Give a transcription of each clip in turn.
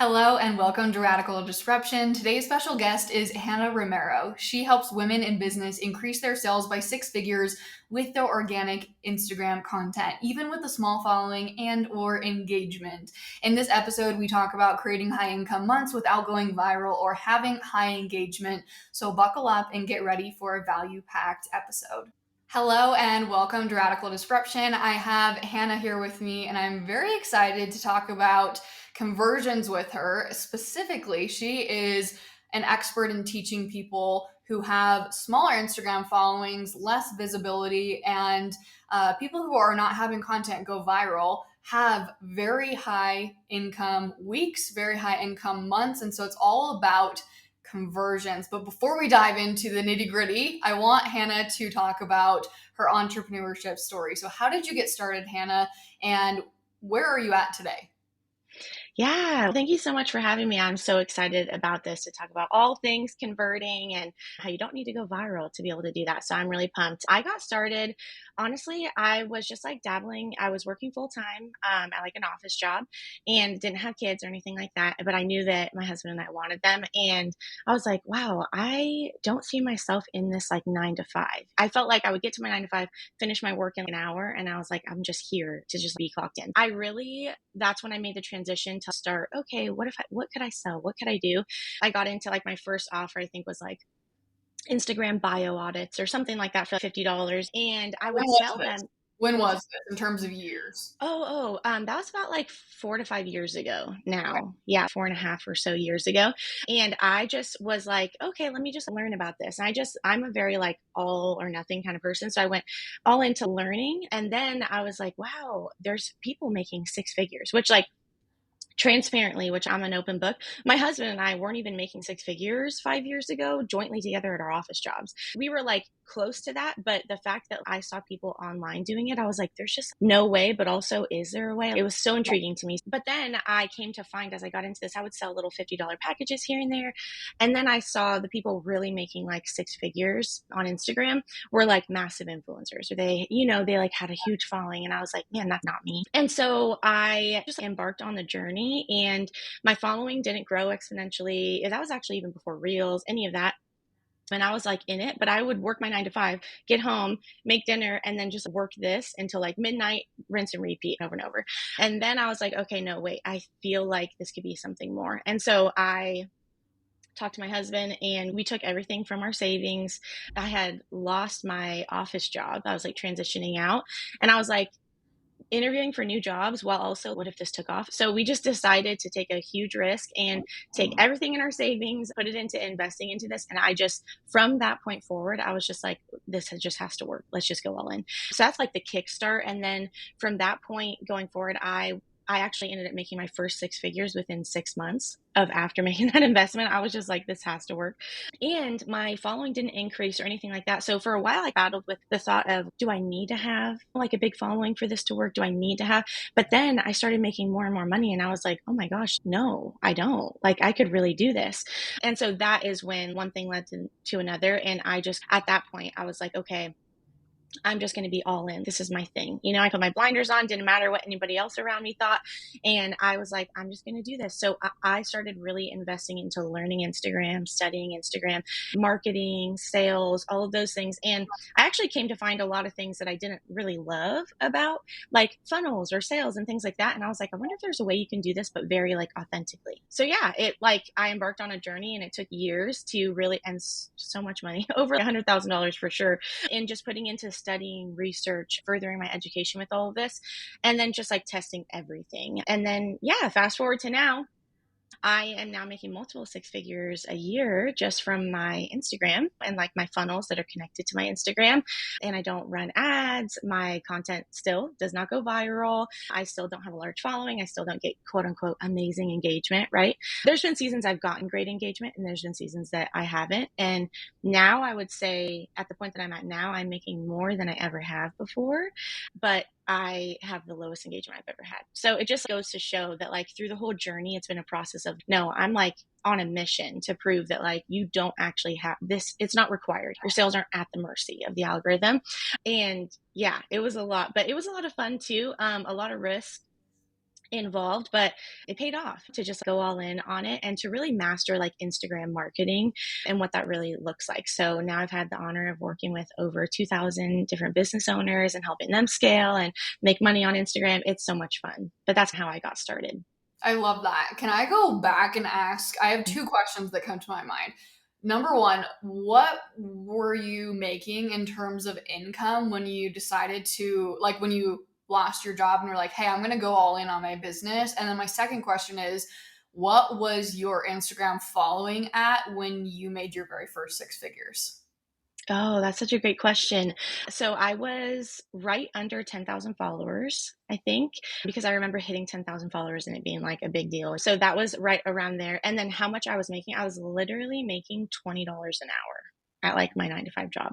Hello and welcome to Radical Disruption. Today's special guest is Hannah Romero. She helps women in business increase their sales by six figures with their organic Instagram content, even with a small following and or engagement. In this episode, we talk about creating high income months without going viral or having high engagement. So buckle up and get ready for a value-packed episode. Hello and welcome to Radical Disruption. I have Hannah here with me, and I'm very excited to talk about conversions with her. Specifically, she is an expert in teaching people who have smaller Instagram followings, less visibility, and people who are not having content go viral have very high income weeks, very high income months. And so it's all about conversions. But before we dive into the nitty gritty, I want Hannah to talk about her entrepreneurship story. So, how did you get started, Hannah? And where are you at today? Yeah, thank you so much for having me. I'm so excited about this to talk about all things converting and how you don't need to go viral to be able to do that. So I'm really pumped. I got started, honestly, I was just like dabbling. I was working full time at like an office job and didn't have kids or anything like that. But I knew that my husband and I wanted them. And I was like, wow, I don't see myself in this like 9 to 5. I felt like I would get to my 9 to 5, finish my work in an hour. And I was like, I'm just here to just be clocked in. That's when I made the transition to start, okay, what could I sell? What could I do? I got into like my first offer, I think was like Instagram bio audits or something like that for $50. And I When would was sell this? them. When What's was this in terms of years? that was about like 4 to 5 years ago Okay. now. Yeah, 4.5 or so years ago. And I just was like, okay, let me just learn about this. I'm a very like all or nothing kind of person. So I went all into learning. And then I was like, wow, there's people making six figures, which like transparently, which I'm an open book. My husband and I weren't even making six figures 5 years ago jointly together at our office jobs. We were like close to that, but the fact that I saw people online doing it, I was like, there's just no way, but also, is there a way? It was so intriguing to me. But then I came to find as I got into this, I would sell little $50 packages here and there. And then I saw the people really making like six figures on Instagram were like massive influencers, or they like had a huge following. And I was like, man, that's not me. And so I just embarked on the journey, and my following didn't grow exponentially. That was actually even before Reels, any of that. And I was like in it, but I would work my 9 to 5, get home, make dinner, and then just work this until like midnight, rinse and repeat over and over. And then I was like, okay, no, wait, I feel like this could be something more. And so I talked to my husband and we took everything from our savings. I had lost my office job. I was like transitioning out, and I was like, interviewing for new jobs while also, what if this took off? So we just decided to take a huge risk and take everything in our savings, put it into investing into this. And from that point forward, I was just like, this just has to work. Let's just go all in. So that's like the kickstart. And then from that point going forward, I actually ended up making my first six figures within 6 months of after making that investment. I was just like, this has to work. And my following didn't increase or anything like that. So for a while, I battled with the thought of, do I need to have like a big following for this to work? Do I need to have? But then I started making more and more money, and I was like, oh my gosh, no, I don't. Like, I could really do this. And so that is when one thing led to another. And at that point, I was like, okay, I'm just going to be all in. This is my thing. I put my blinders on, didn't matter what anybody else around me thought. And I was like, I'm just going to do this. So I started really investing into learning Instagram, studying Instagram, marketing, sales, all of those things. And I actually came to find a lot of things that I didn't really love about like funnels or sales and things like that. And I was like, I wonder if there's a way you can do this, but very like authentically. So yeah, I embarked on a journey, and it took years to really, and so much money, over $100,000 for sure, in just putting into studying, research, furthering my education with all of this, and then just like testing everything. And then, yeah, fast forward to now, I am now making multiple six figures a year just from my Instagram and like my funnels that are connected to my Instagram. And I don't run ads. My content still does not go viral. I still don't have a large following. I still don't get quote unquote amazing engagement, right? There's been seasons I've gotten great engagement, and there's been seasons that I haven't. And now I would say at the point that I'm at now, I'm making more than I ever have before. But I have the lowest engagement I've ever had. So it just goes to show that like through the whole journey, it's been a process of, no, I'm like on a mission to prove that like you don't actually have this. It's not required. Your sales aren't at the mercy of the algorithm. And yeah, it was a lot, but it was a lot of fun too. A lot of risk. involved, but it paid off to just go all in on it and to really master like Instagram marketing and what that really looks like. So now I've had the honor of working with over 2,000 different business owners and helping them scale and make money on Instagram. It's so much fun, but that's how I got started. I love that. Can I go back and ask? I have two questions that come to my mind. Number one, what were you making in terms of income when you decided to, like, when you lost your job and were like, hey, I'm going to go all in on my business? And then my second question is, what was your Instagram following at when you made your very first six figures? Oh, that's such a great question. So I was right under 10,000 followers, I think, because I remember hitting 10,000 followers and it being like a big deal. So that was right around there. And then how much I was making, I was literally making $20 an hour at like my 9 to 5 job.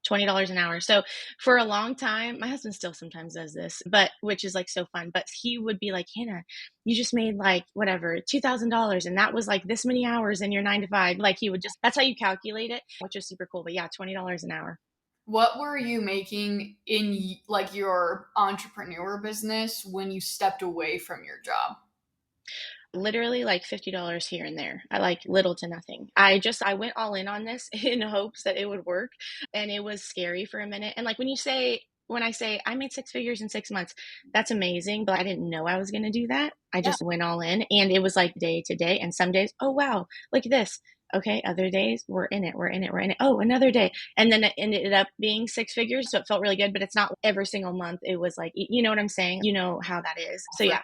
$20 an hour. So for a long time, my husband still sometimes does this, but which is like so fun. But he would be like, Hannah, you just made like whatever, $2,000. And that was like this many hours in your 9 to 5. Like he would just, that's how you calculate it, which is super cool. But yeah, $20 an hour. What were you making in like your entrepreneur business when you stepped away from your job? Literally like $50 here and there. I like little to nothing. I went all in on this in hopes that it would work. And it was scary for a minute. And like when I say I made six figures in 6 months, that's amazing. But I didn't know I was going to do that. I Yeah. just went all in and it was like day to day. And some days, oh, wow, look at this. Okay. Other days, we're in it. We're in it. We're in it. Oh, another day. And then it ended up being six figures. So it felt really good, but it's not every single month. It was like, you know what I'm saying? You know how that is. So yeah,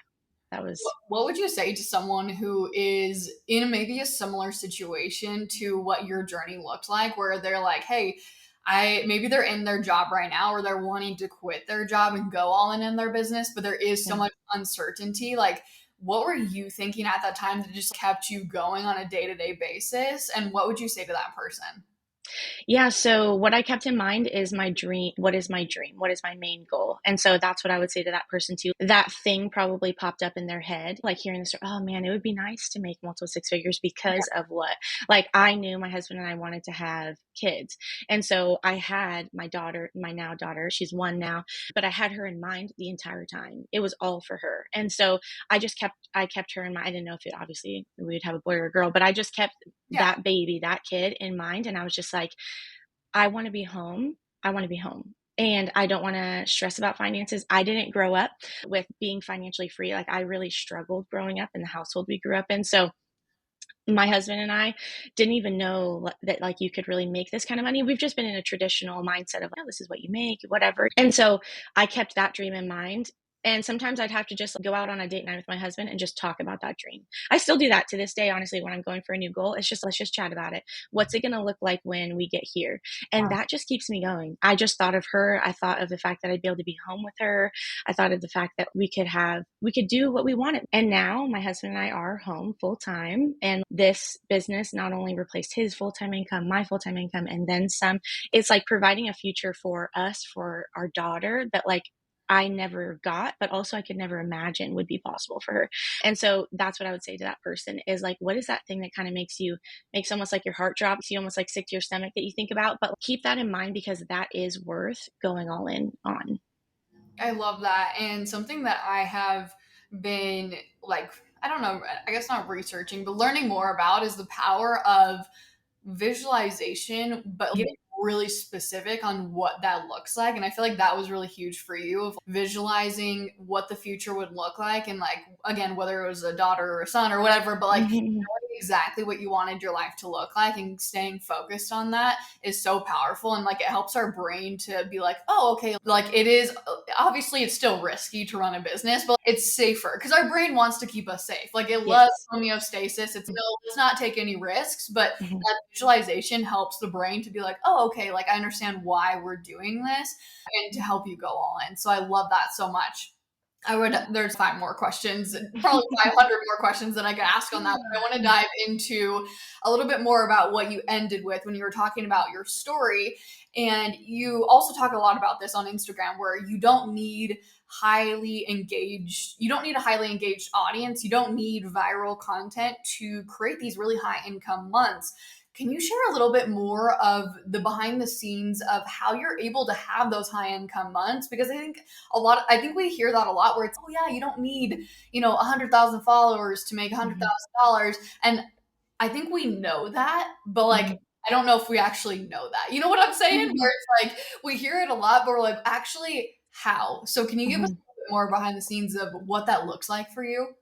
that was. What would you say to someone who is in maybe a similar situation to what your journey looked like, where they're like, hey, maybe they're in their job right now or they're wanting to quit their job and go all in their business, but there is so Yeah. much uncertainty. Like, what were you thinking at that time that just kept you going on a day-to-day basis? And what would you say to that person? Yeah, so what I kept in mind is my dream. What is my dream? What is my main goal? And so that's what I would say to that person too. That thing probably popped up in their head, like hearing the story, oh man, it would be nice to make multiple six figures because of what? Like I knew my husband and I wanted to have kids. And so I had my daughter, my now daughter, she's one now, but I had her in mind the entire time. It was all for her. And so I kept her in mind. I didn't know if it obviously we would have a boy or a girl, but I just kept Yeah. that baby, that kid in mind. And I was just like, I want to be home. I want to be home. And I don't want to stress about finances. I didn't grow up with being financially free. Like I really struggled growing up in the household we grew up in. So my husband and I didn't even know that like you could really make this kind of money. We've just been in a traditional mindset of, oh, this is what you make, whatever. And so I kept that dream in mind. And sometimes I'd have to just go out on a date night with my husband and just talk about that dream. I still do that to this day, honestly, when I'm going for a new goal. It's just, let's just chat about it. What's it going to look like when we get here? And that just keeps me going. I just thought of her. I thought of the fact that I'd be able to be home with her. I thought of the fact that we could do what we wanted. And now my husband and I are home full time. And this business not only replaced his full time income, my full time income, and then some. It's like providing a future for us, for our daughter that like I never got, but also I could never imagine would be possible for her. And so that's what I would say to that person is like, what is that thing that kind of makes almost like your heart drop, you almost like sick to your stomach that you think about, but keep that in mind because that is worth going all in on. I love that. And something that I have been like, I don't know, I guess not researching, but learning more about is the power of visualization, but getting really specific on what that looks like. And I feel like that was really huge for you of visualizing what the future would look like. And like, again, whether it was a daughter or a son or whatever, but like Mhm. knowing exactly what you wanted your life to look like and staying focused on that is so powerful. And like, it helps our brain to be like, oh, okay, like it is obviously it's still risky to run a business, but it's safer because our brain wants to keep us safe. Like it loves Yes. homeostasis. It's no, let's not take any risks, but Mhm. that visualization helps the brain to be like, oh, okay, like I understand why we're doing this and to help you go all in. So I love that so much. There's five more questions, probably 500 more questions that I could ask on that, but I want to dive into a little bit more about what you ended with when you were talking about your story. And you also talk a lot about this on Instagram where you don't need a highly engaged audience. You don't need viral content to create these really high income months. Can you share a little bit more of the behind the scenes of how you're able to have those high income months? Because I think we hear that a lot where it's, oh yeah, you don't need, 100,000 followers to make Mhm. $100,000. And I think we know that, but like, Mhm. I don't know if we actually know that. You know what I'm saying? Where Mhm. it's like we hear it a lot, but we're like, actually, how? So can you give us Mhm. a little bit more behind the scenes of what that looks like for you?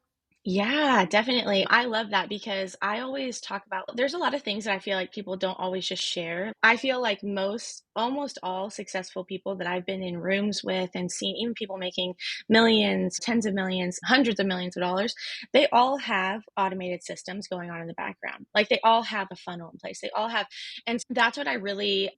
Yeah, definitely. I love that because I always talk about there's a lot of things that I feel like people don't always just share. I feel like almost all successful people that I've been in rooms with and seen, even people making millions, tens of millions, hundreds of millions of dollars, they all have automated systems going on in the background. Like they all have a funnel in place. They all have, and that's what I really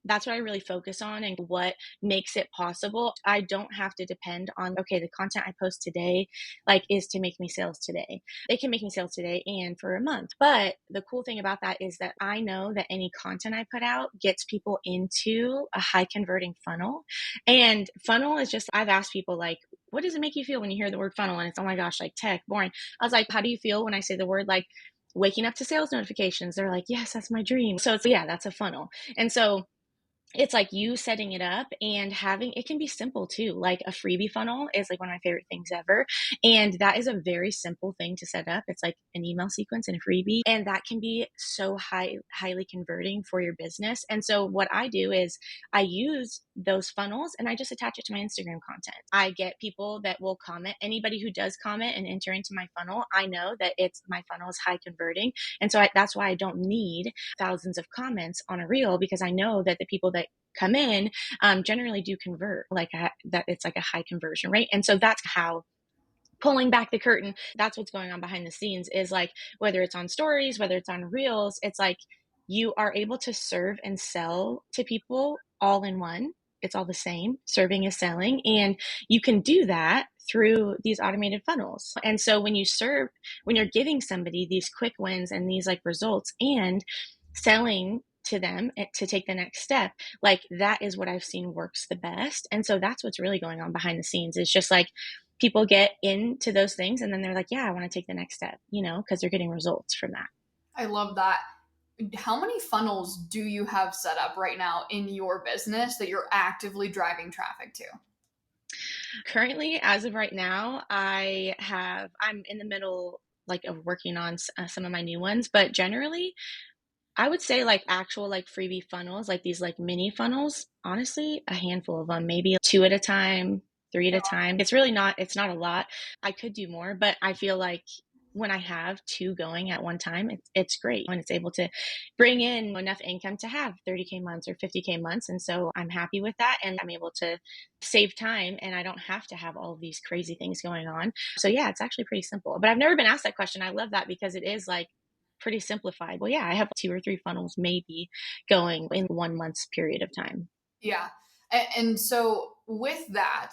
focus on and what makes it possible. I don't have to depend on, okay, the content I post today like is to make me sales today. It can make me sales today and for a month. But the cool thing about that is that I know that any content I put out gets people into a high converting funnel. And funnel is just, I've asked people like, what does it make you feel when you hear the word funnel? And it's, oh my gosh, like tech, boring. I was like, how do you feel when I say the word like waking up to sales notifications? They're like, yes, that's my dream. So it's, yeah, that's a funnel. And so it's like you setting it up and having it can be simple too. Like a freebie funnel is like one of my favorite things ever. And that is a very simple thing to set up. It's like an email sequence and a freebie. And that can be so highly converting for your business. And so what I do is I use those funnels and I just attach it to my Instagram content. I get people that will comment. Anybody who does comment and enter into my funnel, I know that it's my funnel is high converting. And so that's why I don't need thousands of comments on a reel because I know that the people that come in generally do convert that it's like a high conversion rate. And so that's how pulling back the curtain, that's what's going on behind the scenes is like whether it's on stories, whether it's on reels, it's like you are able to serve and sell to people all in one. It's all the same. Serving is selling. And you can do that through these automated funnels. And so when you're giving somebody these quick wins and these like results and selling to them to take the next step, like that is what I've seen works the best. And so that's what's really going on behind the scenes is just like people get into those things and then they're like, yeah, I want to take the next step, because they're getting results from that. I love that. How many funnels do you have set up right now in your business that you're actively driving traffic to? Currently, as of right now, I'm in the middle like of working on some of my new ones, but generally I would say like actual like freebie funnels, like these like mini funnels, honestly, a handful of them, maybe two at a time, three at a time. It's not a lot. I could do more, but I feel like when I have two going at one time, it's great when it's able to bring in enough income to have 30K months or 50K months. And so I'm happy with that. And I'm able to save time and I don't have to have all of these crazy things going on. So yeah, it's actually pretty simple. But I've never been asked that question. I love that because it is like pretty simplified. Well, yeah, I have two or three funnels maybe going in 1 month's period of time. Yeah. And so with that,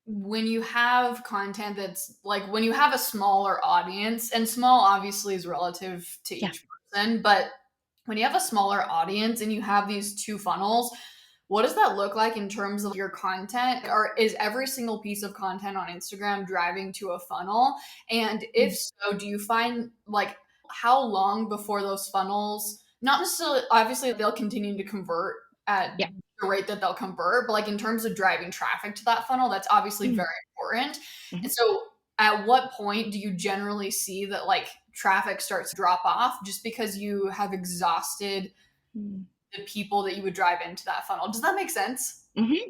when you have content that's like when you have a smaller audience, and small obviously is relative to Yeah. each person, but when you have a smaller audience and you have these two funnels, what does that look like in terms of your content? Or is every single piece of content on Instagram driving to a funnel? And if Mm. so, do you find like how long before those funnels, not necessarily, obviously, they'll continue to convert at Yeah. the rate that they'll convert, but like in terms of driving traffic to that funnel, that's obviously Mm. very important. And Mhm. so, at what point do you generally see that like traffic starts to drop off just because you have exhausted Mm. the people that you would drive into that funnel? Does that make sense?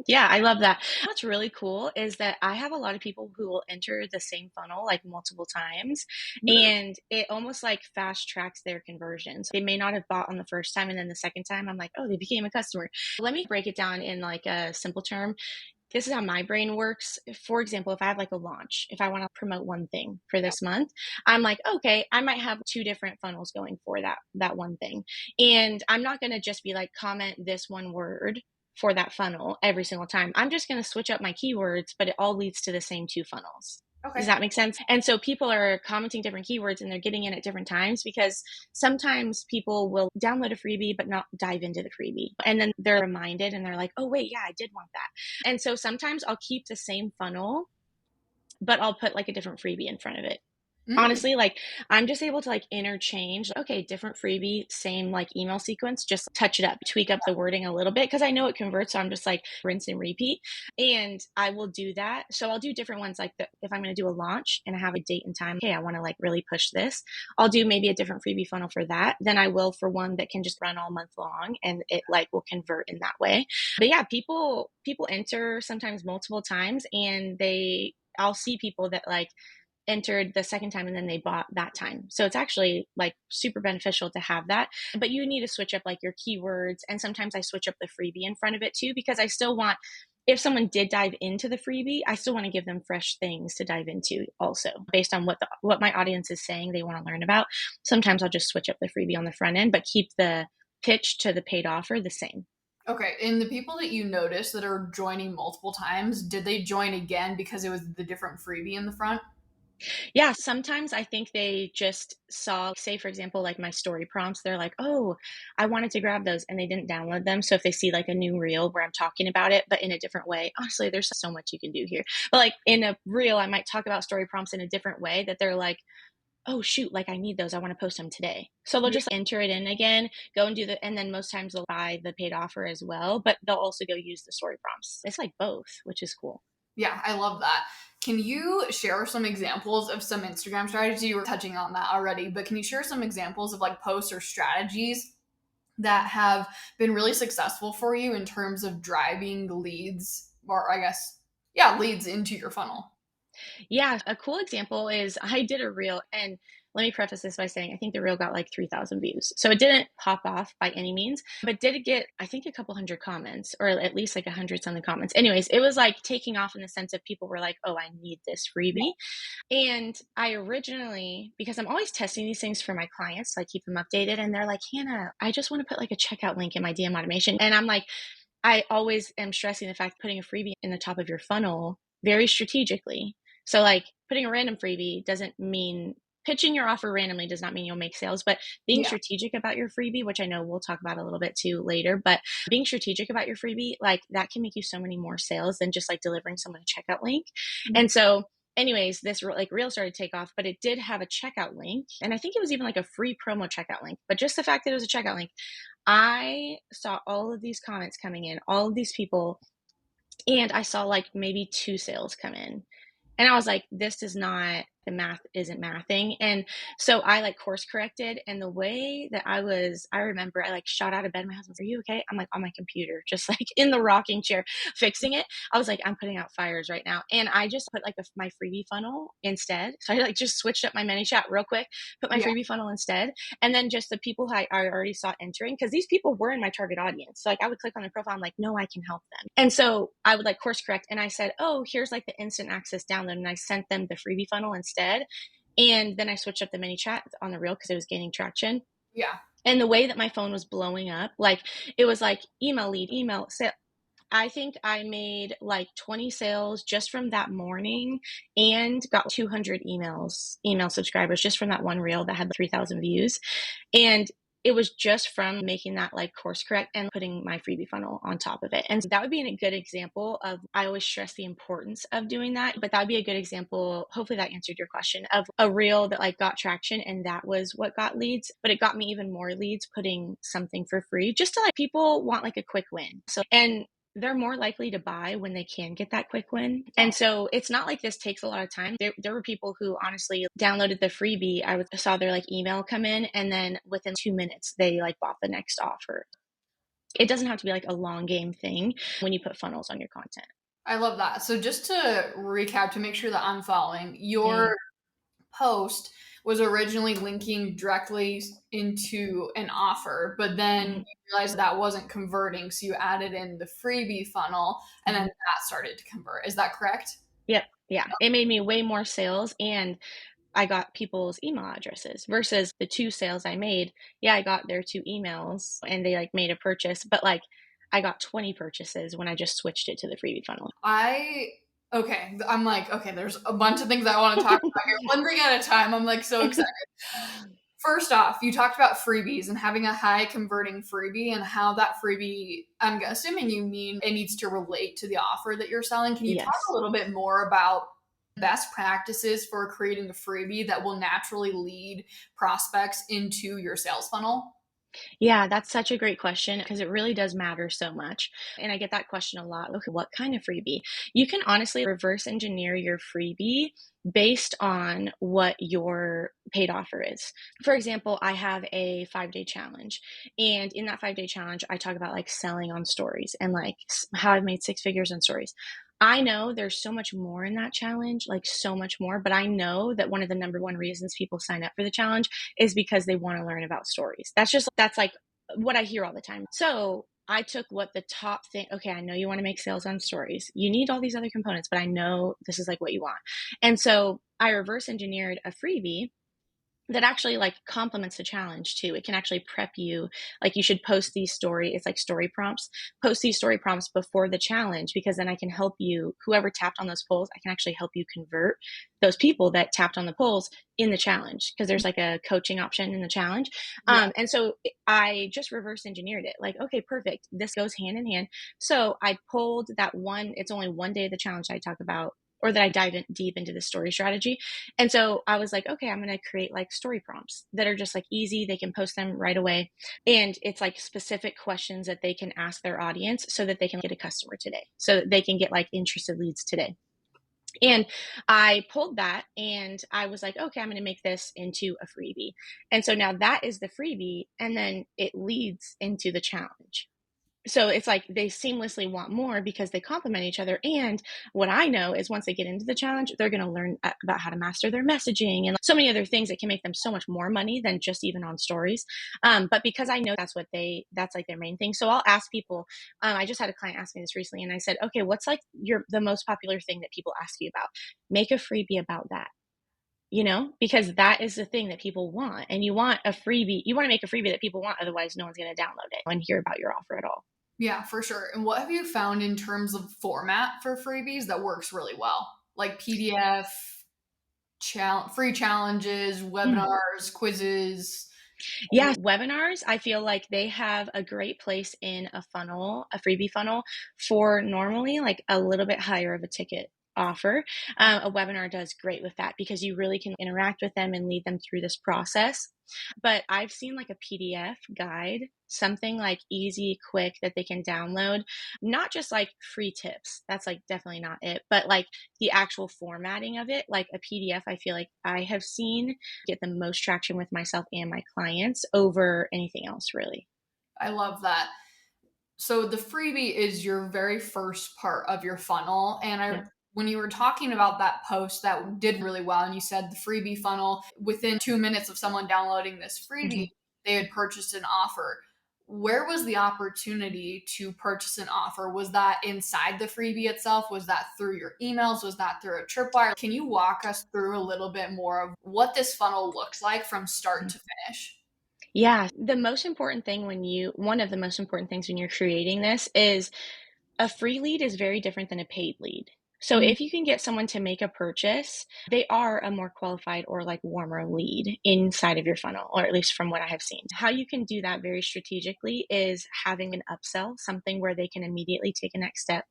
Yeah, I love that. What's really cool is that I have a lot of people who will enter the same funnel like multiple times, Mm. and it almost like fast tracks their conversions. They may not have bought on the first time, and then the second time, I'm like, oh, they became a customer. Let me break it down in like a simple term. This is how my brain works. For example, if I have like a launch, if I want to promote one thing for this month, I'm like, okay, I might have two different funnels going for that one thing. And I'm not going to just be like comment this one word for that funnel every single time. I'm just going to switch up my keywords, but it all leads to the same two funnels. Does Okay. that make sense? And so people are commenting different keywords and they're getting in at different times because sometimes people will download a freebie but not dive into the freebie. And then they're reminded and they're like, oh, wait, yeah, I did want that. And so sometimes I'll keep the same funnel, but I'll put like a different freebie in front of it. Mm. Honestly, like, I'm just able to, like, interchange, okay, different freebie, same, like, email sequence, just touch it up, tweak up the wording a little bit because I know it converts, so I'm just, like, rinse and repeat, and I will do that. So I'll do different ones, like, if I'm gonna do a launch and I have a date and time, "Hey, I wanna, like, really push this," I'll do maybe a different freebie funnel for that than I will for one that can just run all month long, and it, like, will convert in that way. But, yeah, people enter sometimes multiple times, and I'll see people that, like, entered the second time and then they bought that time. So it's actually like super beneficial to have that. But you need to switch up like your keywords. And sometimes I switch up the freebie in front of it too, because I still want, if someone did dive into the freebie, I still want to give them fresh things to dive into also based on what my audience is saying they want to learn about. Sometimes I'll just switch up the freebie on the front end, but keep the pitch to the paid offer the same. Okay, and the people that you notice that are joining multiple times, did they join again because it was the different freebie in the front? Yeah, sometimes I think they just saw, say, for example, like my story prompts, they're like, oh, I wanted to grab those and they didn't download them. So if they see like a new reel where I'm talking about it, but in a different way, honestly, there's so much you can do here. But like in a reel, I might talk about story prompts in a different way that they're like, oh, shoot, like I need those. I want to post them today. So they'll Yeah, just enter it in again, go and do and then most times they'll buy the paid offer as well, but they'll also go use the story prompts. It's like both, which is cool. yeah, I love that. Can you share some examples of some Instagram strategies? You were touching on that already, but can you share some examples of like posts or strategies that have been really successful for you in terms of driving leads, or I guess, yeah, leads into your funnel? Yeah, a cool example is I did a reel, and let me preface this by saying I think the reel got like 3,000 views. So it didn't pop off by any means, but did it get, I think, a couple hundred comments, or at least like 100 something comments. Anyways, it was like taking off in the sense of people were like, oh, I need this freebie. And I originally, because I'm always testing these things for my clients, so I keep them updated, and they're like, Hannah, I just want to put like a checkout link in my DM automation. And I'm like, I always am stressing the fact putting a freebie in the top of your funnel very strategically. So like putting a random freebie doesn't mean pitching your offer randomly does not mean you'll make sales, but being Yeah. strategic about your freebie, which I know we'll talk about a little bit too later, but being strategic about your freebie, like that can make you so many more sales than just like delivering someone a checkout link. And so anyways, this like reel started to take off, but it did have a checkout link. And I think it was even like a free promo checkout link, but just the fact that it was a checkout link, I saw all of these comments coming in, all of these people, and I saw like maybe two sales come in. And I was like, this is not, the math isn't mathing. And so I like course corrected. And the way that I remember I like shot out of bed. My husband's, are you okay? I'm like on my computer, just like in the rocking chair, fixing it. I was like, I'm putting out fires right now. And I just put like my freebie funnel instead. So I like just switched up my ManyChat real quick, put my Yeah. freebie funnel instead. And then just the people I already saw entering, because these people were in my target audience. So like I would click on their profile. I'm like, no, I can help them. And so I would like course correct. And I said, oh, here's like the instant access download. And I sent them the freebie funnel instead. And then I switched up the ManyChat on the reel because it was gaining traction. Yeah. And the way that my phone was blowing up, like it was like email lead, email sale. I think I made like 20 sales just from that morning and got 200 email subscribers just from that one reel that had 3,000 views. And it was just from making that like course correct and putting my freebie funnel on top of it. And so that would be a good example of, I always stress the importance of doing that, but that would be a good example. Hopefully that answered your question, of a reel that like got traction and that was what got leads, but it got me even more leads putting something for free just to like, people want like a quick win. So, and they're more likely to buy when they can get that quick win. And so it's not like this takes a lot of time. There were people who honestly downloaded the freebie. Saw their like email come in, and then within 2 minutes, they like bought the next offer. It doesn't have to be like a long game thing when you put funnels on your content. I love that. So just to recap, to make sure that I'm following, Yeah. your post was originally linking directly into an offer, but then Mhm. you realized that wasn't converting, so you added in the freebie funnel, and then Mhm. that started to convert. Is that correct? Yep. Yeah. It made me way more sales, and I got people's email addresses versus the two sales I made. Yeah, I got their two emails and they like made a purchase, but like I got 20 purchases when I just switched it to the freebie funnel. I okay. I'm like, okay, there's a bunch of things I want to talk about here. One thing at a time. I'm like so excited. First off, you talked about freebies and having a high converting freebie and how that freebie, I'm assuming you mean it needs to relate to the offer that you're selling. Can you talk a Yes. little bit more about best practices for creating a freebie that will naturally lead prospects into your sales funnel? Yeah, that's such a great question because it really does matter so much. And I get that question a lot. Okay, what kind of freebie? You can honestly reverse engineer your freebie based on what your paid offer is. For example, I have a 5-day challenge. And in that 5-day challenge, I talk about like selling on stories and like how I've made 6 figures on stories. I know there's so much more in that challenge, like so much more, but I know that one of the number one reasons people sign up for the challenge is because they want to learn about stories. That's like what I hear all the time. So I took what the top thing, okay, I know you want to make sales on stories. You need all these other components, but I know this is like what you want. And so I reverse engineered a freebie that actually like complements the challenge too. It can actually prep you. Like you should post these it's like story prompts, post these story prompts before the challenge, because then I can help you, whoever tapped on those polls, I can actually help you convert those people that tapped on the polls in the challenge. Cause there's like a coaching option in the challenge. Yeah. And so I just reverse engineered it. Like, okay, perfect. This goes hand in hand. So I pulled that one, it's only one day of the challenge I talk about, or that I dive in deep into the story strategy. And so I was like, okay, I'm going to create like story prompts that are just like easy. They can post them right away. And it's like specific questions that they can ask their audience so that they can get a customer today, so that they can get like interested leads today. And I pulled that and I was like, okay, I'm going to make this into a freebie. And so now that is the freebie. And then it leads into the challenge. So it's like they seamlessly want more because they complement each other. And what I know is once they get into the challenge, they're going to learn about how to master their messaging and so many other things that can make them so much more money than just even on stories. But because I know that's like their main thing. So I'll ask people, I just had a client ask me this recently and I said, okay, what's like the most popular thing that people ask you about? Make a freebie about that. Because that is the thing that people want. And you want to make a freebie that people want. Otherwise, no one's going to download it and hear about your offer at all. Yeah, for sure. And what have you found in terms of format for freebies that works really well? Like PDF, free challenges, webinars, quizzes. Yeah, webinars, I feel like they have a great place in a funnel, a freebie funnel for normally like a little bit higher of a ticket offer. A webinar does great with that because you really can interact with them and lead them through this process. But I've seen like a PDF guide, something like easy, quick that they can download, not just like free tips. That's like definitely not it, but like the actual formatting of it, like a PDF, I feel like I have seen get the most traction with myself and my clients over anything else, really. I love that. So the freebie is your very first part of your funnel. And Yeah. when you were talking about that post that did really well, and you said the freebie funnel, within 2 minutes of someone downloading this freebie, hmm they had purchased an offer. Where was the opportunity to purchase an offer? Was that inside the freebie itself? Was that through your emails? Was that through a tripwire? Can you walk us through a little bit more of what this funnel looks like from start to finish? Yeah. One of the most important things when you're creating this is a free lead is very different than a paid lead. So Mm, if you can get someone to make a purchase, they are a more qualified or like warmer lead inside of your funnel, or at least from what I have seen. How you can do that very strategically is having an upsell, something where they can immediately take a next step.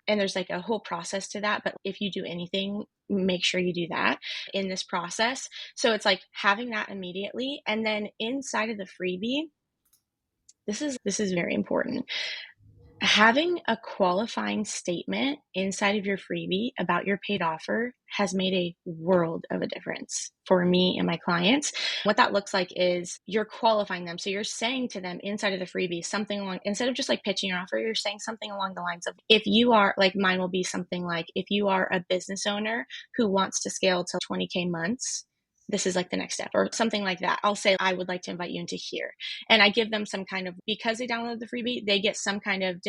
And there's like a whole process to that. But if you do anything, make sure you do that in this process. So it's like having that immediately. And then inside of the freebie, this is very important. Having a qualifying statement inside of your freebie about your paid offer has made a world of a difference for me and my clients. What that looks like is you're qualifying them. So you're saying to them inside of the freebie something along, instead of just like pitching your offer, you're saying something along the lines of, if you are like, mine will be something like, if you are a business owner who wants to scale to 20K months, this is like the next step or something like that. I'll say, I would like to invite you into here. And I give them some kind of, because they download the freebie, they get some kind of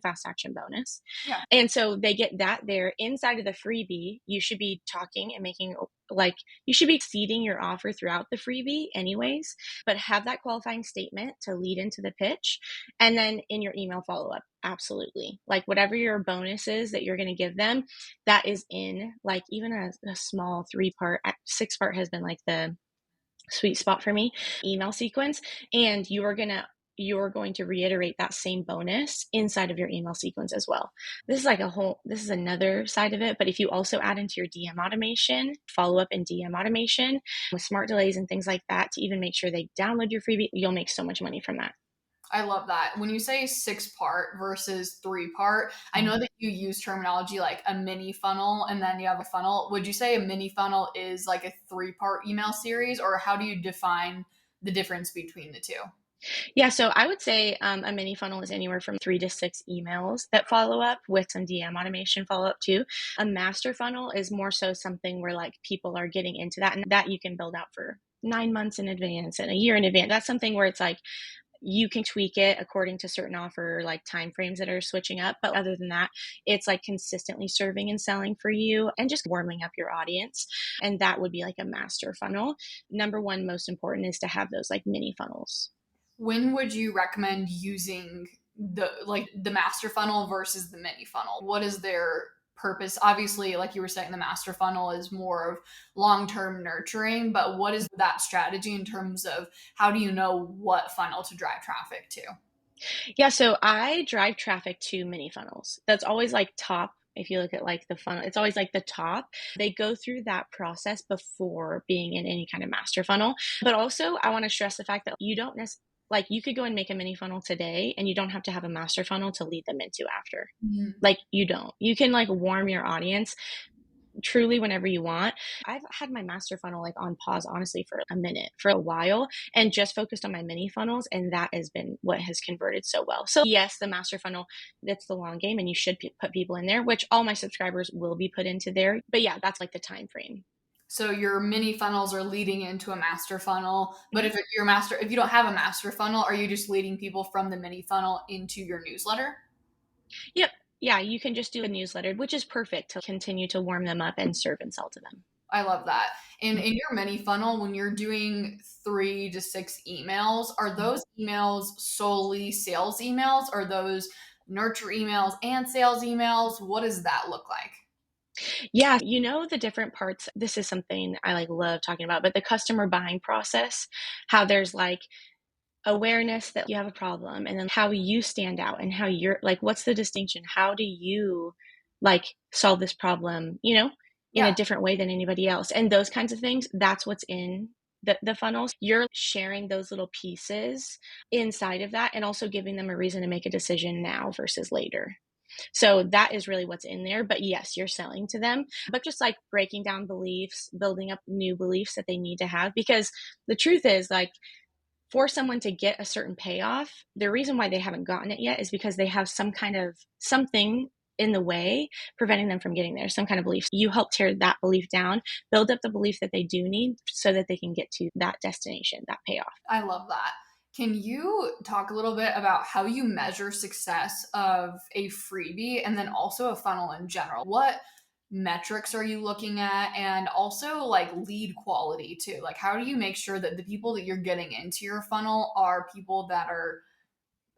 fast action bonus. yeah. And so they get that there inside of the freebie. You should be talking and making like, you should be exceeding your offer throughout the freebie anyways, but have that qualifying statement to lead into the pitch. And then in your email follow-up, absolutely. Like whatever your bonus is that you're going to give them, that is in like even a small 3-part, 6-part has been like the sweet spot for me, email sequence. And you are going to you're going to reiterate that same bonus inside of your email sequence as well. This is another side of it. But if you also add into your DM automation, follow up and DM automation with smart delays and things like that to even make sure they download your freebie, you'll make so much money from that. I love that. When you say 6 part versus 3 part, I know that you use terminology like a mini funnel and then you have a funnel. Would you say a mini funnel is like a 3 part email series, or how do you define the difference between the two? Yeah, so I would say a mini funnel is anywhere from 3 to 6 emails that follow up with some DM automation follow up too. A master funnel is more so something where like people are getting into that, and that you can build out for 9 months in advance and a year in advance. That's something where it's like you can tweak it according to certain offer like time frames that are switching up. But other than that, it's like consistently serving and selling for you and just warming up your audience. And that would be like a master funnel. Number one, most important is to have those like mini funnels. When would you recommend using the master funnel versus the mini funnel? What is their purpose? Obviously, like you were saying, the master funnel is more of long-term nurturing, but what is that strategy in terms of how do you know what funnel to drive traffic to? Yeah, so I drive traffic to mini funnels. That's always like top. If you look at like the funnel, it's always like the top. They go through that process before being in any kind of master funnel. But also, I want to stress the fact that you don't necessarily, like, you could go and make a mini funnel today and you don't have to have a master funnel to lead them into after. Mhm. Like, you don't. You can like warm your audience truly whenever you want. I've had my master funnel like on pause, honestly, for a minute, for a while, and just focused on my mini funnels. And that has been what has converted so well. So, yes, the master funnel, that's the long game, and you should put people in there, which all my subscribers will be put into there. But yeah, that's like the time frame. So your mini funnels are leading into a master funnel, but Mhm. if you don't have a master funnel, are you just leading people from the mini funnel into your newsletter? Yep. Yeah, you can just do a newsletter, which is perfect to continue to warm them up and serve and sell to them. I love that. And in your mini funnel, when you're doing 3 to 6 emails, are Mhm. those emails solely sales emails? Are those nurture emails and sales emails? What does that look like? Yeah, you know, the different parts. This is something I like love talking about, but the customer buying process, how there's like awareness that you have a problem, and then how you stand out and how you're like, what's the distinction? How do you like solve this problem, in a Yeah, different way than anybody else? And those kinds of things, that's what's in the funnels. You're sharing those little pieces inside of that and also giving them a reason to make a decision now versus later. So that is really what's in there. But yes, you're selling to them, but just like breaking down beliefs, building up new beliefs that they need to have. Because the truth is, like, for someone to get a certain payoff, the reason why they haven't gotten it yet is because they have some kind of something in the way preventing them from getting there, some kind of belief. You help tear that belief down, build up the belief that they do need so that they can get to that destination, that payoff. I love that. Can you talk a little bit about how you measure success of a freebie and then also a funnel in general? What metrics are you looking at, and also like lead quality too? Like how do you make sure that the people that you're getting into your funnel are people that are,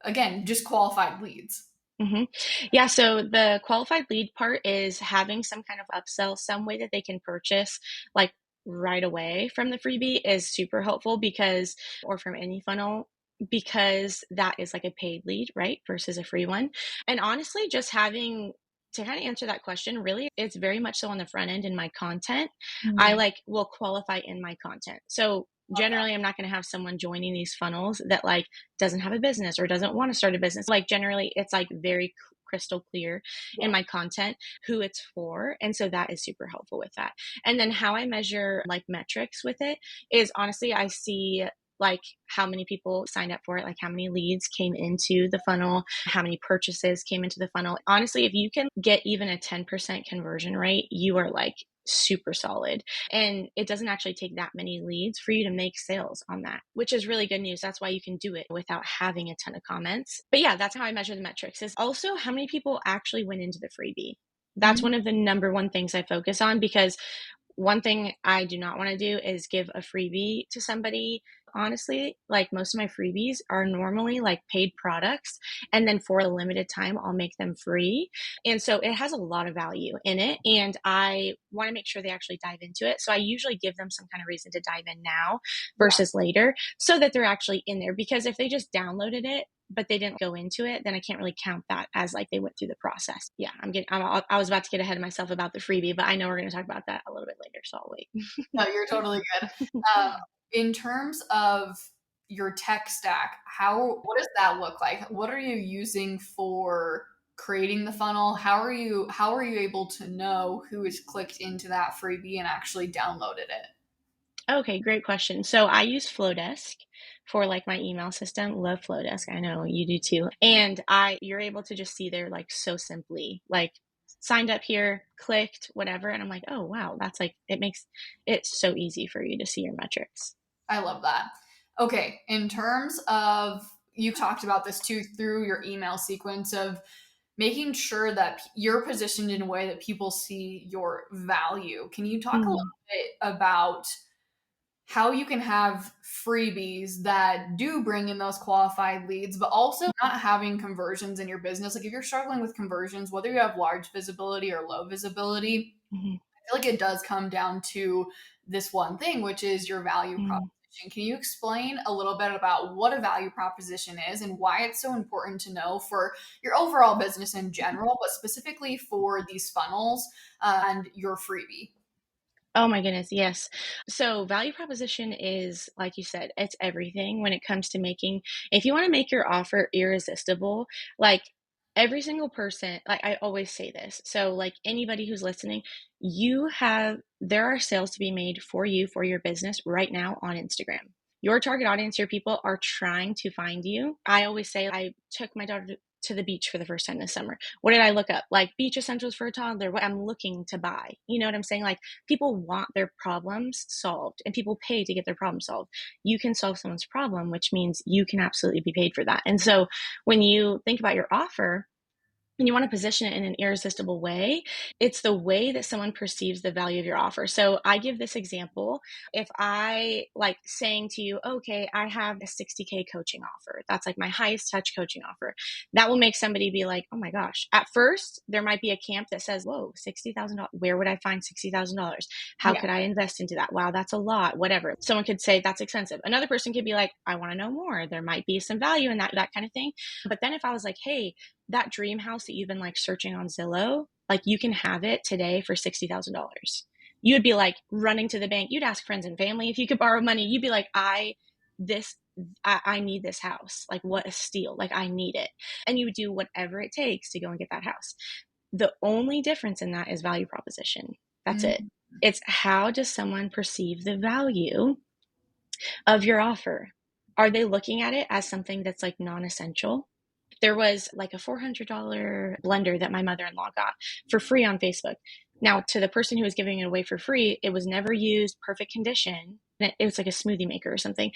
again, just qualified leads? hmm Yeah, so the qualified lead part is having some kind of upsell, some way that they can purchase like right away from the freebie is super helpful because, or from any funnel, because that is like a paid lead, right? Versus a free one. And honestly, just having to kind of answer that question, really, it's very much so on the front end in my content. I Mhm. like will qualify in my content. So Love that. generally, I'm not going to have someone joining these funnels that like doesn't have a business or doesn't want to start a business. Like generally, it's like very crystal clear in Yeah. my content who it's for. And so that is super helpful with that. And then how I measure like metrics with it is honestly, I see like how many people signed up for it, like how many leads came into the funnel, how many purchases came into the funnel. Honestly, if you can get even a 10% conversion rate, you are like super solid. And it doesn't actually take that many leads for you to make sales on that, which is really good news. That's why you can do it without having a ton of comments. But yeah, that's how I measure the metrics, is also how many people actually went into the freebie. That's Mhm. one of the number one things I focus on, because one thing I do not want to do is give a freebie to somebody Honestly, like most of my freebies are normally like paid products. And then for a limited time, I'll make them free. And so it has a lot of value in it. And I want to make sure they actually dive into it. So I usually give them some kind of reason to dive in now Yeah. versus later so that they're actually in there. Because if they just downloaded it, but they didn't go into it, then I can't really count that as like they went through the process. Yeah, I was about to get ahead of myself about the freebie, but I know we're going to talk about that a little bit later. So I'll wait. No, you're totally good. Um, in terms of your tech stack, what does that look like? What are you using for creating the funnel? How are you able to know who has clicked into that freebie and actually downloaded it? Okay, great question. So I use Flowdesk for like my email system. Love Flowdesk. I know you do too. And you're able to just see there like so simply, like signed up here, clicked, whatever. And I'm like, oh wow, that's like it makes it so easy for you to see your metrics. I love that. Okay, in terms of you talked about this too through your email sequence of making sure that you're positioned in a way that people see your value. Can you talk a little Mm, bit about how you can have freebies that do bring in those qualified leads, but also not having conversions in your business? Like if you're struggling with conversions, whether you have large visibility or low visibility, mhm, I feel like it does come down to this one thing, which is your value mm. proposition. Can you explain a little bit about what a value proposition is and why it's so important to know for your overall business in general, but specifically for these funnels and your freebie? Oh my goodness, yes. So value proposition is, like you said, it's everything when it comes to making, if you want to make your offer irresistible, like every single person, like I always say this. So like anybody who's listening, there are sales to be made for you, for your business right now on Instagram. Your target audience, your people are trying to find you. I always say I took my daughter to the beach for the first time this summer. What did I look up? Like beach essentials for a toddler, what I'm looking to buy. You know what I'm saying? Like people want their problems solved and people pay to get their problem solved. You can solve someone's problem, which means you can absolutely be paid for that. And so when you think about your offer, and you want to position it in an irresistible way, it's the way that someone perceives the value of your offer. So I give this example. If I like saying to you, okay, I have a 60K coaching offer, that's like my highest touch coaching offer, that will make somebody be like, oh my gosh. At first, there might be a camp that says, whoa, $60,000. Where would I find $60,000? How Yeah. could I invest into that? Wow, that's a lot, whatever. Someone could say that's expensive. Another person could be like, I want to know more. There might be some value in that kind of thing. But then if I was like, hey, that dream house that you've been like searching on Zillow, like you can have it today for $60,000. You would be like running to the bank. You'd ask friends and family if you could borrow money. You'd be like, this, I need this house. Like what a steal. Like I need it. And you would do whatever it takes to go and get that house. The only difference in that is value proposition. That's it. Mm, It's how does someone perceive the value of your offer? Are they looking at it as something that's like non-essential? There was like a $400 blender that my mother-in-law got for free on Facebook. Now, to the person who was giving it away for free, it was never used, perfect condition. It was like a smoothie maker or something.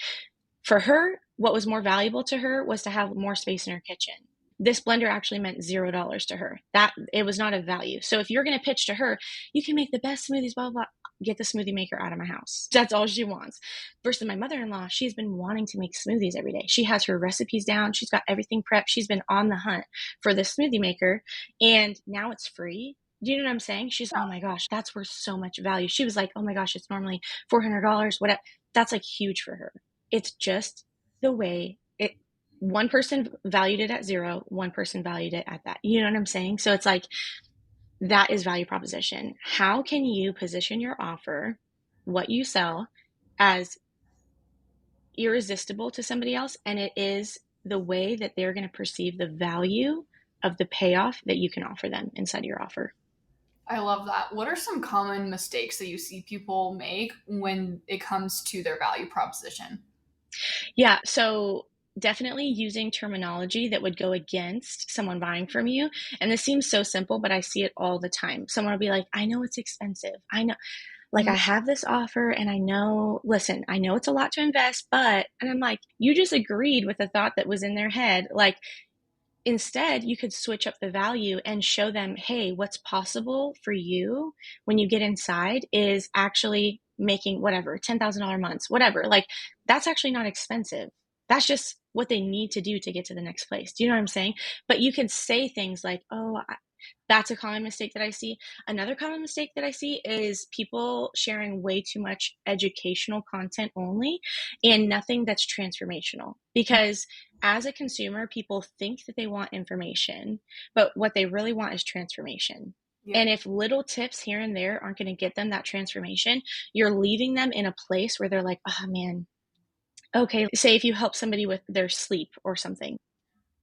For her, what was more valuable to her was to have more space in her kitchen. This blender actually meant $0 to her. That it was not of value. So if you're going to pitch to her, you can make the best smoothies, blah, blah, blah. Get the smoothie maker out of my house. That's all she wants. Versus my mother-in-law, she's been wanting to make smoothies every day. She has her recipes down. She's got everything prepped. She's been on the hunt for the smoothie maker. And now it's free. Do you know what I'm saying? She's, oh my gosh, that's worth so much value. She was like, oh my gosh, it's normally $400, whatever. That's like huge for her. It's just the way it, one person valued it at zero, one person valued it at that. You know what I'm saying? So it's like, that is value proposition. How can you position your offer, what you sell, as irresistible to somebody else? And it is the way that they're going to perceive the value of the payoff that you can offer them inside your offer. I love that. What are some common mistakes that you see people make when it comes to their value proposition? Yeah. So definitely using terminology that would go against someone buying from you. And this seems so simple, but I see it all the time. Someone will be like, I know it's expensive. I know, like, I have this offer and I know, listen, I know it's a lot to invest, but, and I'm like, you just agreed with the thought that was in their head. Like, instead, you could switch up the value and show them, hey, what's possible for you when you get inside is actually making whatever, $10,000 months, whatever. Like, that's actually not expensive. That's just what they need to do to get to the next place. Do you know what I'm saying? But you can say things like, oh, that's a common mistake that I see. Another common mistake that I see is people sharing way too much educational content only and nothing that's transformational. Because as a consumer, people think that they want information, but what they really want is transformation. Yeah. And if little tips here and there aren't going to get them that transformation, you're leaving them in a place where they're like, oh man, okay. Say if you help somebody with their sleep or something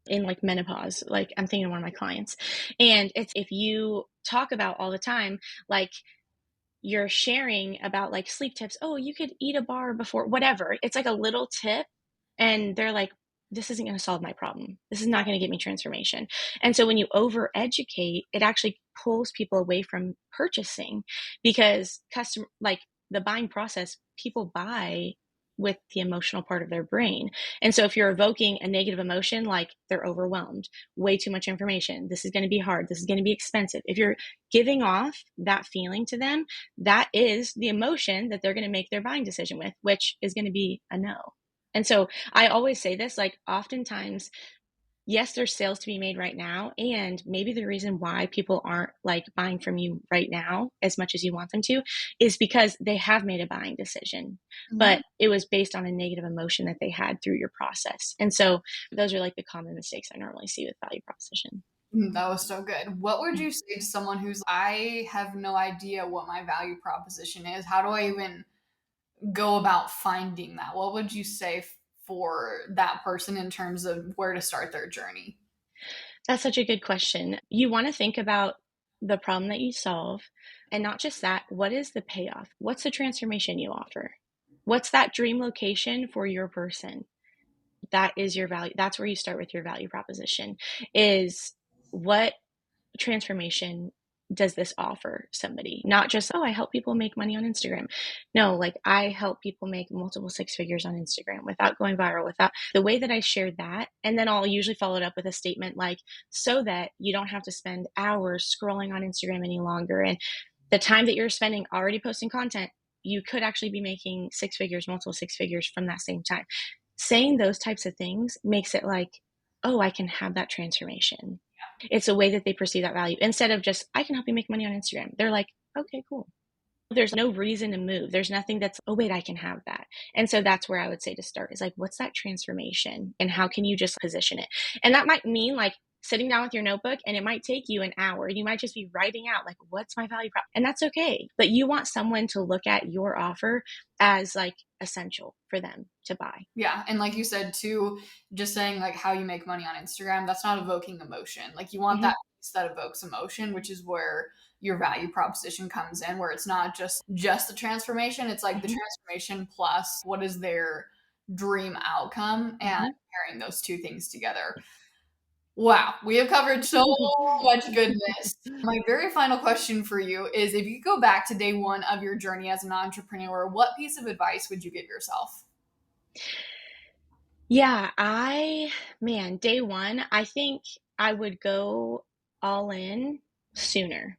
in like menopause, like I'm thinking of one of my clients, and it's if you talk about all the time, like you're sharing about like sleep tips. Oh, you could eat a bar before, whatever. It's like a little tip. And they're like, this isn't going to solve my problem. This is not going to get me transformation. And so when you over educate, it actually pulls people away from purchasing because like the buying process, people buy with the emotional part of their brain. And so if you're evoking a negative emotion, like they're overwhelmed, way too much information, this is going to be hard, this is going to be expensive. If you're giving off that feeling to them, that is the emotion that they're going to make their buying decision with, which is going to be a no. And so I always say this, like oftentimes, yes, there's sales to be made right now. And maybe the reason why people aren't like buying from you right now as much as you want them to is because they have made a buying decision, but it was based on a negative emotion that they had through your process. And so those are like the common mistakes I normally see with value proposition. That was so good. What would you say to someone who's, I have no idea what my value proposition is? How do I even go about finding that? What would you say for that person in terms of where to start their journey? That's such a good question. You want to think about the problem that you solve, and not just that, what is the payoff? What's the transformation you offer? What's that dream location for your person? That is your value. That's where you start with your value proposition is what transformation does this offer somebody? Not just, oh, I help people make money on Instagram. No, like I help people make multiple six figures on Instagram without going viral, without the way that I share that. And then I'll usually follow it up with a statement like, so that you don't have to spend hours scrolling on Instagram any longer. And the time that you're spending already posting content, you could actually be making six figures, multiple six figures from that same time. Saying those types of things makes it like, oh, I can have that transformation. It's a way that they perceive that value instead of just, I can help you make money on Instagram. They're like, okay, cool. There's no reason to move. There's nothing that's, oh, wait, I can have that. And so that's where I would say to start is like, what's that transformation and how can you just position it? And that might mean like sitting down with your notebook and it might take you an hour. You might just be writing out like, what's my value prop? And that's okay. But you want someone to look at your offer as like essential for them to buy. Yeah. And like you said, too, just saying like how you make money on Instagram, that's not evoking emotion. Like you want Mm-hmm. that piece that evokes emotion, which is where your value proposition comes in, where it's not just the transformation. It's like the Mm-hmm. transformation plus what is their dream outcome and Mm-hmm. pairing those two things together. Wow, we have covered so much goodness. My very final question for you is if you could go back to day one of your journey as an entrepreneur, what piece of advice would you give yourself? Yeah, day one, I think I would go all in sooner.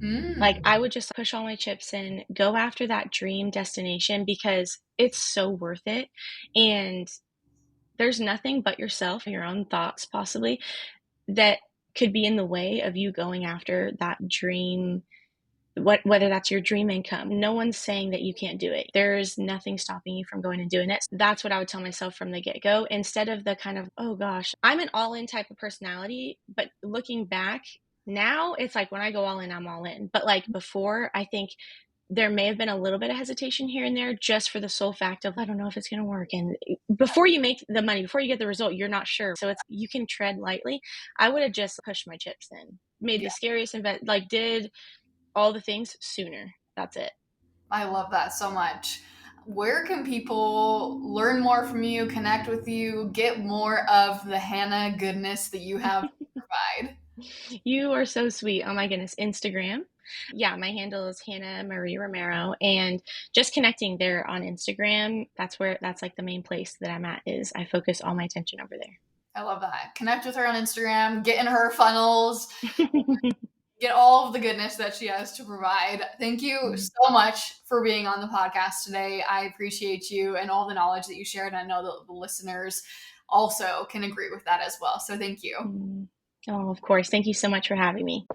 Like, Mm. I would just push all my chips in, go after that dream destination because it's so worth it. And there's nothing but yourself and your own thoughts, possibly, that could be in the way of you going after that dream, whether that's your dream income. No one's saying that you can't do it. There's nothing stopping you from going and doing it. That's what I would tell myself from the get-go instead of the kind of, oh gosh, I'm an all-in type of personality, but looking back now, it's like when I go all in, I'm all in. But like before, I think there may have been a little bit of hesitation here and there just for the sole fact of, I don't know if it's going to work. And before you make the money, before you get the result, you're not sure. So it's, you can tread lightly. I would have just pushed my chips in, made Yeah, the scariest invest, like did all the things sooner. That's it. I love that so much. Where can people learn more from you, connect with you, get more of the Hannah goodness that you have to provide? You are so sweet. Oh my goodness. Instagram. Yeah, my handle is Hannah Marie Romero. And just connecting there on Instagram, that's like the main place that I'm at is I focus all my attention over I love that. Connect with her on Instagram, get in her funnels, there. get all of the goodness that she has to provide. Thank you Mm, so much for being on the podcast today. I appreciate you and all the knowledge that you shared. I know that the listeners also can agree with that as well. So thank you. mm. Oh, of course. Thank you so much for having me.